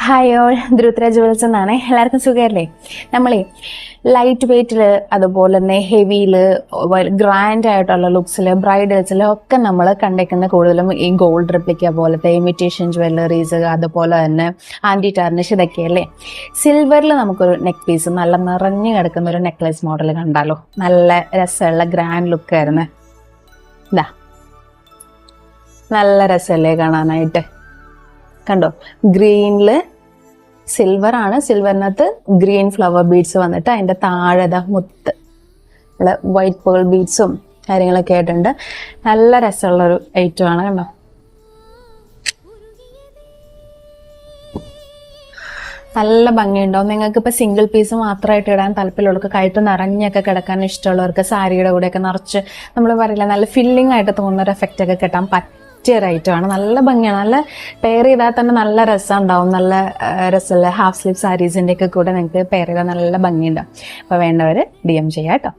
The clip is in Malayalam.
ഹായ് ഓൾ, ധ്രുവത്ര ജുവൽസ് എന്നാണ്. എല്ലാവർക്കും സുഖമല്ലേ? നമ്മളെ ലൈറ്റ് വെയ്റ്റിൽ, അതുപോലെ തന്നെ ഹെവിയിൽ, ഗ്രാൻഡ് ആയിട്ടുള്ള ലുക്സിൽ, ബ്രൈഡൽസിൽ ഒക്കെ നമ്മൾ കണ്ടേക്കുന്ന കൂടുതലും ഈ ഗോൾഡ് റെപ്ലിക്ക പോലത്തെ ഇമിറ്റേഷൻ ജ്വല്ലറീസ്, അതുപോലെ തന്നെ ആൻറ്റി ടാർണിഷ്, ഇതൊക്കെയല്ലേ. സിൽവറിൽ നമുക്കൊരു നെക്ക് പീസ് നല്ല നിറഞ്ഞു കിടക്കുന്ന ഒരു നെക്ലേസ് മോഡൽ കണ്ടാലോ? നല്ല രസമുള്ള ഗ്രാൻഡ് ലുക്കായിരുന്നു. ഇതാ നല്ല രസമല്ലേ കാണാനായിട്ട്? കണ്ടോ, ഗ്രീനിൽ സിൽവർ ആണ്, സിൽവറിനകത്ത് ഗ്രീൻ ഫ്ലവർ ബീഡ്സ് വന്നിട്ട് അതിൻ്റെ താഴെ മുത്ത് വൈറ്റ് പേൾ ബീഡ്സും കാര്യങ്ങളൊക്കെ ആയിട്ടുണ്ട്. നല്ല രസമുള്ളൊരു ഐറ്റം ആണ്. കണ്ടോ, നല്ല ഭംഗിയുണ്ടാവും. നിങ്ങൾക്ക് ഇപ്പോൾ സിംഗിൾ പീസ് മാത്രമായിട്ട് ഇടാൻ താല്പര്യമുള്ളവർക്ക്, കഴുത്ത് നിറഞ്ഞൊക്കെ കിടക്കാൻ ഇഷ്ടമുള്ളവർക്ക്, സാരിയുടെ കൂടെയൊക്കെ നിറച്ച് നമ്മൾ പറയില്ല, നല്ല ഫില്ലിംഗ് ആയിട്ട് തോന്നുന്ന ഒരു എഫക്റ്റ് ഒക്കെ കിട്ടാൻ പറ്റിയ ഒരു ഐറ്റമാണ്. നല്ല ഭംഗിയാണ്. നല്ല പെയർ ചെയ്താൽ തന്നെ നല്ല രസം ഉണ്ടാവും. നല്ല രസമുള്ള ഹാഫ് സ്ലീവ് സാരീസിൻ്റെ ഒക്കെ കൂടെ നിങ്ങൾക്ക് പെയർ ചെയ്താൽ നല്ല ഭംഗിയുണ്ടാവും. അപ്പോൾ വേണ്ടവർ DM ചെയ്യാം കേട്ടോ.